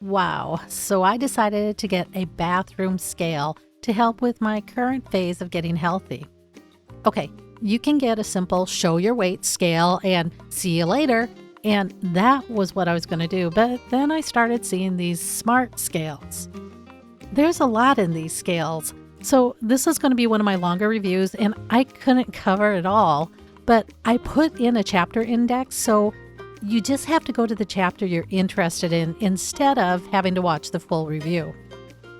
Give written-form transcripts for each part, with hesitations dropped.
Wow, so I decided to get a bathroom scale to help with my current phase of getting healthy. Okay, you can get a simple show your weight scale and see you later. And that was what I was going to do. But then I started seeing these smart scales. There's a lot in these scales. So this is going to be one of my longer reviews, and I couldn't cover it all. But I put in a chapter index, so you just have to go to the chapter you're interested in instead of having to watch the full review.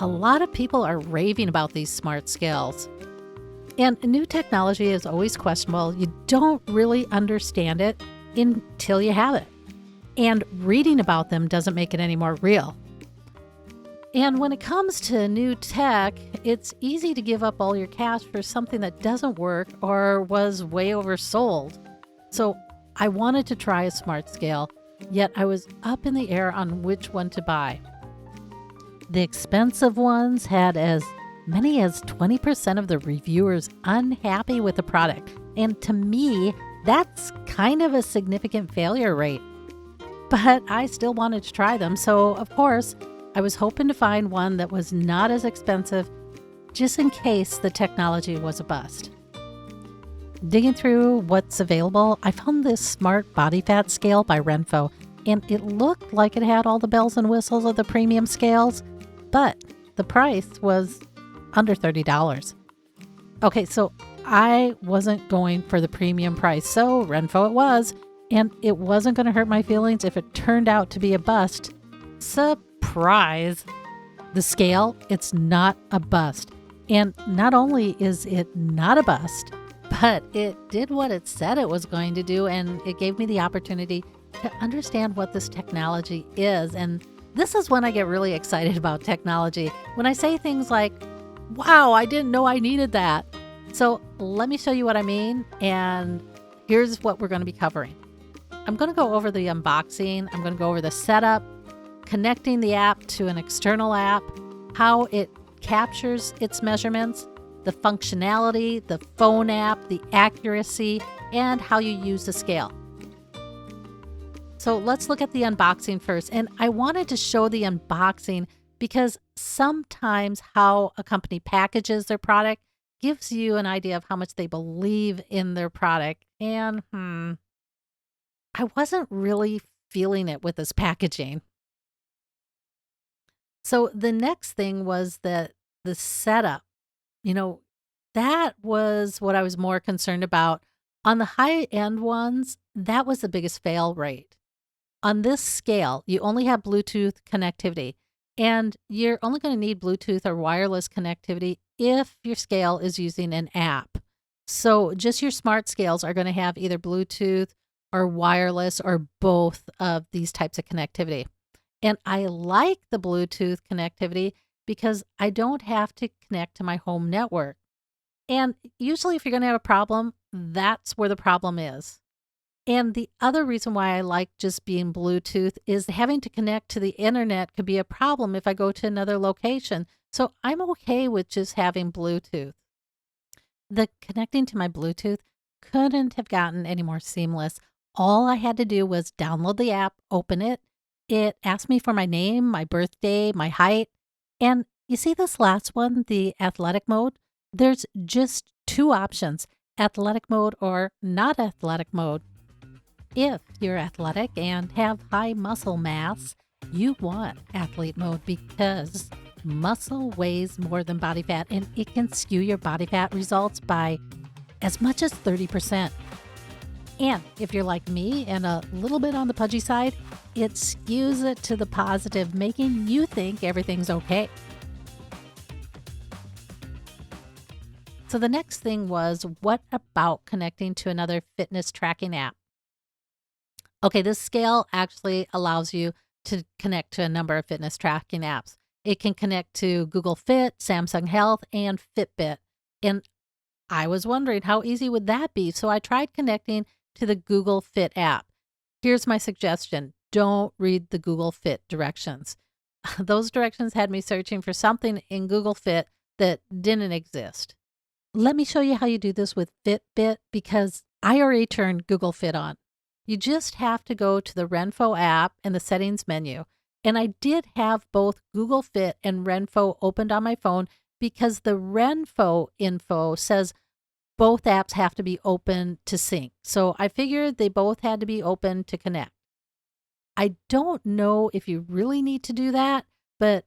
A lot of people are raving about these smart scales. And new technology is always questionable. You don't really understand it until you have it. And reading about them doesn't make it any more real. And when it comes to new tech, it's easy to give up all your cash for something that doesn't work or was way oversold. So I wanted to try a smart scale, yet I was up in the air on which one to buy. The expensive ones had as many as 20% of the reviewers unhappy with the product. And to me, that's kind of a significant failure rate. But I still wanted to try them, so of course, I was hoping to find one that was not as expensive, just in case the technology was a bust. Digging through what's available, I found this smart body fat scale by Renpho, and it looked like it had all the bells and whistles of the premium scales, but the price was under $30. Okay, so I wasn't going for the premium price, so Renpho it was, and it wasn't going to hurt my feelings if it turned out to be a bust. Surprise! The scale, it's not a bust. And not only is it not a bust, but it did what it said it was going to do, and it gave me the opportunity to understand what this technology is. And this is when I get really excited about technology. When I say things like, wow, I didn't know I needed that. So let me show you what I mean, and here's what we're going to be covering. I'm going to go over the unboxing. I'm going to go over the setup, connecting the app to an external app, how it captures its measurements, the functionality, the phone app, the accuracy, and how you use the scale. So let's look at the unboxing first. And I wanted to show the unboxing because sometimes how a company packages their product gives you an idea of how much they believe in their product. And I wasn't really feeling it with this packaging. So the next thing was the setup. That was what I was more concerned about. On the high end ones, that was the biggest fail rate. On this scale, you only have Bluetooth connectivity, and you're only going to need Bluetooth or wireless connectivity if your scale is using an app. So just your smart scales are going to have either Bluetooth or wireless or both of these types of connectivity. And I like the Bluetooth connectivity because I don't have to connect to my home network. And usually if you're going to have a problem, that's where the problem is. And the other reason why I like just being Bluetooth is having to connect to the internet could be a problem if I go to another location. So I'm okay with just having Bluetooth. The connecting to my Bluetooth couldn't have gotten any more seamless. All I had to do was download the app, open it. It asked me for my name, my birthday, my height. And you see this last one, the athletic mode? There's just two options, athletic mode or not athletic mode. If you're athletic and have high muscle mass, you want athlete mode because muscle weighs more than body fat and it can skew your body fat results by as much as 30%. And if you're like me and a little bit on the pudgy side, it skews it to the positive, making you think everything's okay. So the next thing was, what about connecting to another fitness tracking app? Okay, this scale actually allows you to connect to a number of fitness tracking apps. It can connect to Google Fit, Samsung Health, and Fitbit. And I was wondering how easy would that be? So I tried connecting to the Google Fit app. Here's my suggestion. Don't read the Google Fit directions. Those directions had me searching for something in Google Fit that didn't exist. Let me show you how you do this with Fitbit because I already turned Google Fit on. You just have to go to the Renpho app in the settings menu. And I did have both Google Fit and Renpho opened on my phone because the Renpho info says both apps have to be open to sync. So I figured they both had to be open to connect. I don't know if you really need to do that, but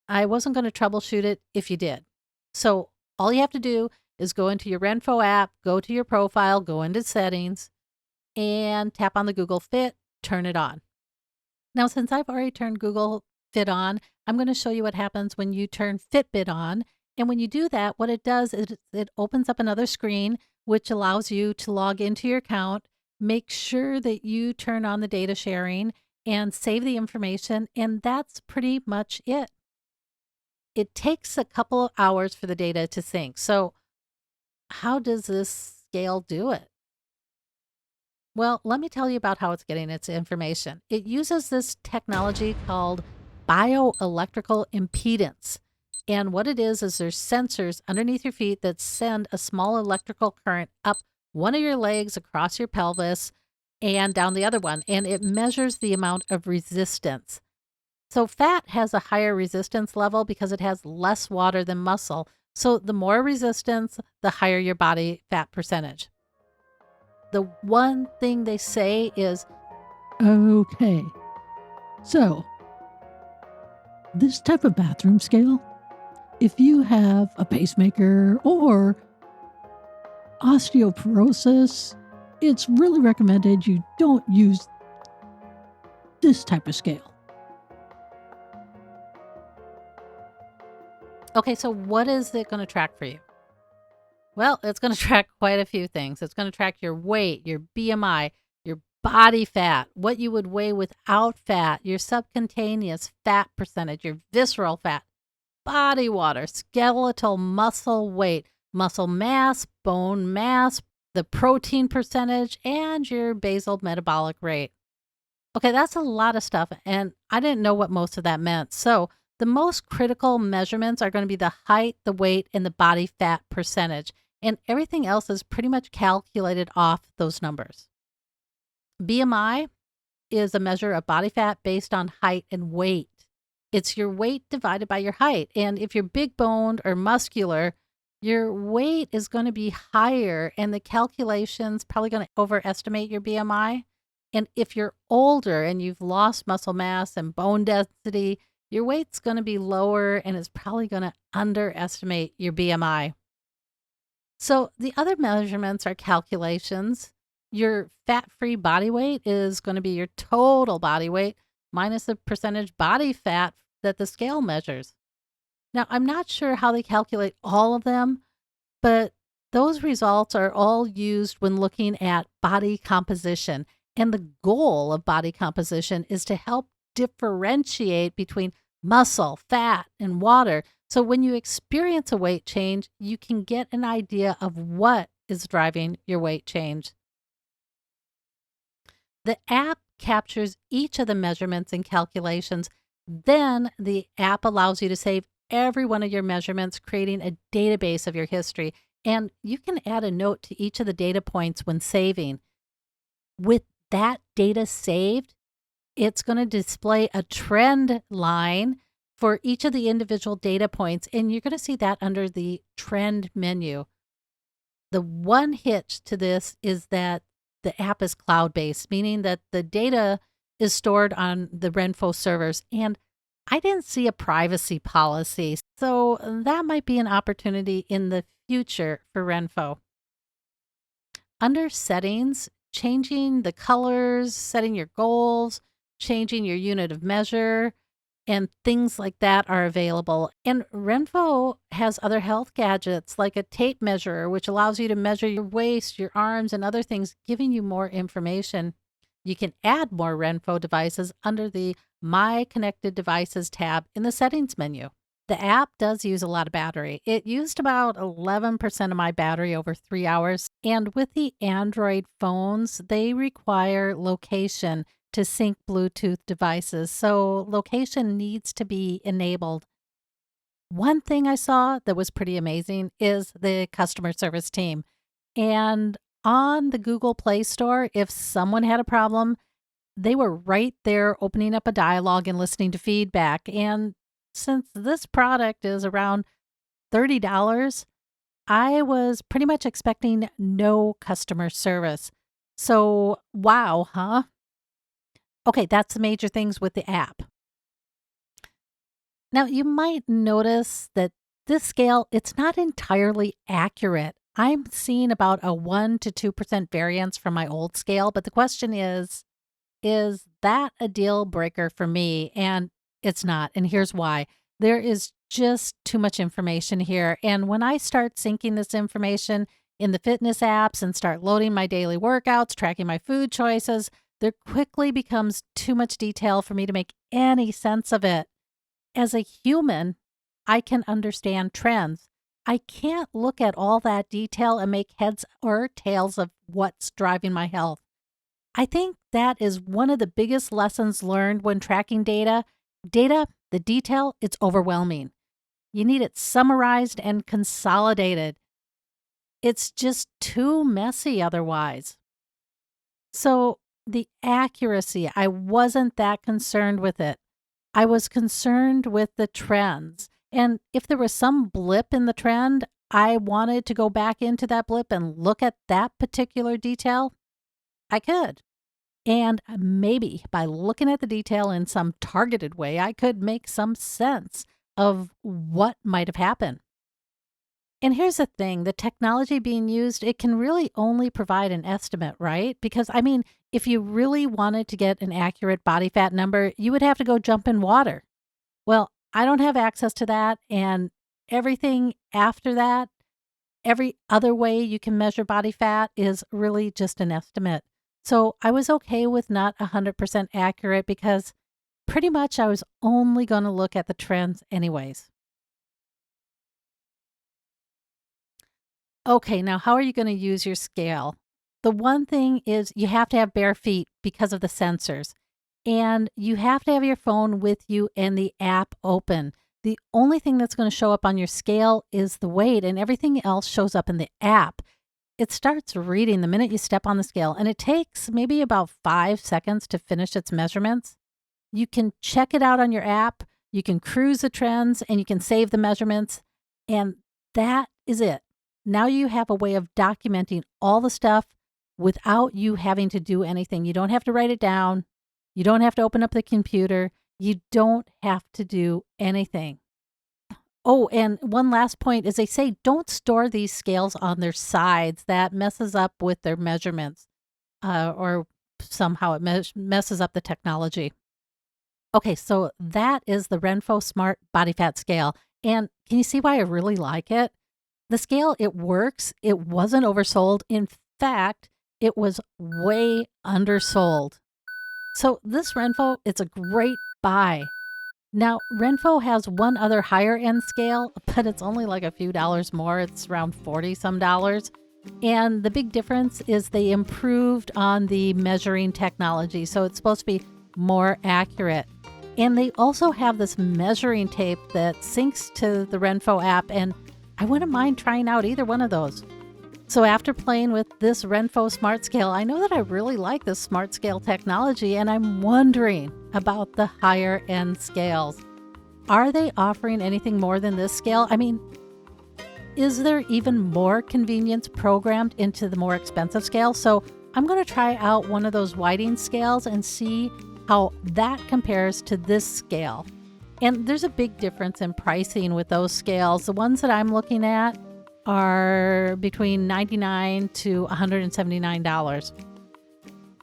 I wasn't going to troubleshoot it if you did. So all you have to do is go into your Renpho app, go to your profile, go into settings, and tap on the Google Fit, turn it on. Now, since I've already turned Google Fit on, I'm going to show you what happens when you turn Fitbit on. And when you do that, what it does is it opens up another screen, which allows you to log into your account, make sure that you turn on the data sharing and save the information. And that's pretty much it. It takes a couple of hours for the data to sync. So how does this scale do it? Well, let me tell you about how it's getting its information. It uses this technology called bioelectrical impedance. And what it is there's sensors underneath your feet that send a small electrical current up one of your legs across your pelvis and down the other one. And it measures the amount of resistance. So fat has a higher resistance level because it has less water than muscle. So the more resistance, the higher your body fat percentage. The one thing they say is, Okay, so this type of bathroom scale, if you have a pacemaker or osteoporosis, it's really recommended you don't use this type of scale. okay, so what is it going to track for you? Well, it's going to track quite a few things. It's going to track your weight, your BMI, your body fat, what you would weigh without fat, your subcutaneous fat percentage, your visceral fat, body water, skeletal muscle weight, muscle mass, bone mass, the protein percentage, and your basal metabolic rate. Okay, that's a lot of stuff, and I didn't know what most of that meant. So, the most critical measurements are going to be the height, the weight, and the body fat percentage. And everything else is pretty much calculated off those numbers. BMI is a measure of body fat based on height and weight. It's your weight divided by your height. And if you're big boned or muscular, your weight is going to be higher, and the calculation's probably going to overestimate your BMI. And if you're older and you've lost muscle mass and bone density, your weight's going to be lower and it's probably going to underestimate your BMI. So the other measurements are calculations. Your fat-free body weight is going to be your total body weight minus the percentage body fat that the scale measures. Now, I'm not sure how they calculate all of them, but those results are all used when looking at body composition. And the goal of body composition is to help differentiate between muscle, fat, and water. So when you experience a weight change, you can get an idea of what is driving your weight change. The app captures each of the measurements and calculations. Then the app allows you to save every one of your measurements, creating a database of your history. And you can add a note to each of the data points when saving. With that data saved, it's going to display a trend line for each of the individual data points, and you're going to see that under the trend menu. The one hitch to this is that the app is cloud-based, meaning that the data is stored on the Renpho servers, and I didn't see a privacy policy, so that might be an opportunity in the future for Renpho. Under settings, changing the colors, setting your goals, changing your unit of measure, and things like that are available. And Renpho has other health gadgets like a tape measure, which allows you to measure your waist, your arms, and other things, giving you more information. You can add more Renpho devices under the My Connected Devices tab in the settings menu. The app does use a lot of battery. It used about 11% of my battery over 3 hours. And with the Android phones, they require location to sync Bluetooth devices. So location needs to be enabled. One thing I saw that was pretty amazing is the customer service team. And on the Google Play Store, if someone had a problem, they were right there opening up a dialogue and listening to feedback. And since this product is around $30, I was pretty much expecting no customer service. So, wow, huh? Okay, that's the major things with the app. Now, you might notice that this scale, it's not entirely accurate. I'm seeing about a 1 to 2% variance from my old scale, but the question is that a deal breaker for me? And it's not. And here's why. There is just too much information here. And when I start syncing this information in the fitness apps and start loading my daily workouts, tracking my food choices, there quickly becomes too much detail for me to make any sense of it. As a human, I can understand trends. I can't look at all that detail and make heads or tails of what's driving my health. I think that is one of the biggest lessons learned when tracking data. The detail, it's overwhelming. You need it summarized and consolidated. It's just too messy otherwise. So the accuracy, I wasn't that concerned with it. I was concerned with the trends. And if there was some blip in the trend, I wanted to go back into that blip and look at that particular detail. I could. And maybe by looking at the detail in some targeted way, I could make some sense of what might have happened. And here's the thing, the technology being used, it can really only provide an estimate, right? Because, I mean, if you really wanted to get an accurate body fat number, you would have to go jump in water. Well, I don't have access to that. And everything after that, every other way you can measure body fat is really just an estimate. So I was okay with not 100% accurate because pretty much I was only going to look at the trends anyways. Okay, now how are you going to use your scale? The one thing is you have to have bare feet because of the sensors, and you have to have your phone with you and the app open. The only thing that's going to show up on your scale is the weight, and everything else shows up in the app. It starts reading the minute you step on the scale, and it takes maybe about 5 seconds to finish its measurements. You can check it out on your app, you can cruise the trends, and you can save the measurements, and that is it. Now you have a way of documenting all the stuff without you having to do anything. You don't have to write it down. You don't have to open up the computer. You don't have to do anything. Oh, and one last point is they say don't store these scales on their sides. That messes up with their measurements or somehow it messes up the technology. Okay, so that is the Renpho Smart Body Fat Scale. And can you see why I really like it? The scale, it works. It wasn't oversold. In fact, it was way undersold. So this Renpho, it's a great buy. Now, Renpho has one other higher end scale, but it's only like a few dollars more. It's around 40 some dollars. And the big difference is they improved on the measuring technology. So it's supposed to be more accurate. And they also have this measuring tape that syncs to the Renpho app. And I wouldn't mind trying out either one of those. So after playing with this Renpho Smart Scale, I know that I really like this Smart Scale technology, and I'm wondering about the higher end scales. Are they offering anything more than this scale? I mean, is there even more convenience programmed into the more expensive scale? So I'm going to try out one of those Whiting scales and see how that compares to this scale. And there's a big difference in pricing with those scales. The ones that I'm looking at are between $99 to $179.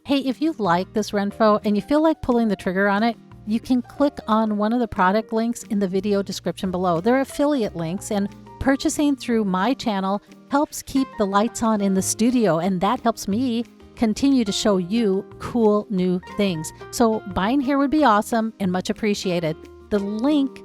Hey, if you like this Renpho and you feel like pulling the trigger on it, you can click on one of the product links in the video description below. They're affiliate links, and purchasing through my channel helps keep the lights on in the studio, and that helps me continue to show you cool new things. So buying here would be awesome and much appreciated. The link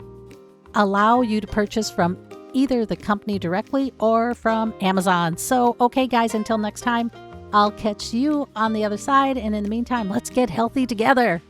allow you to purchase from either the company directly or from Amazon. So, okay, guys, until next time, I'll catch you on the other side. And in the meantime, let's get healthy together.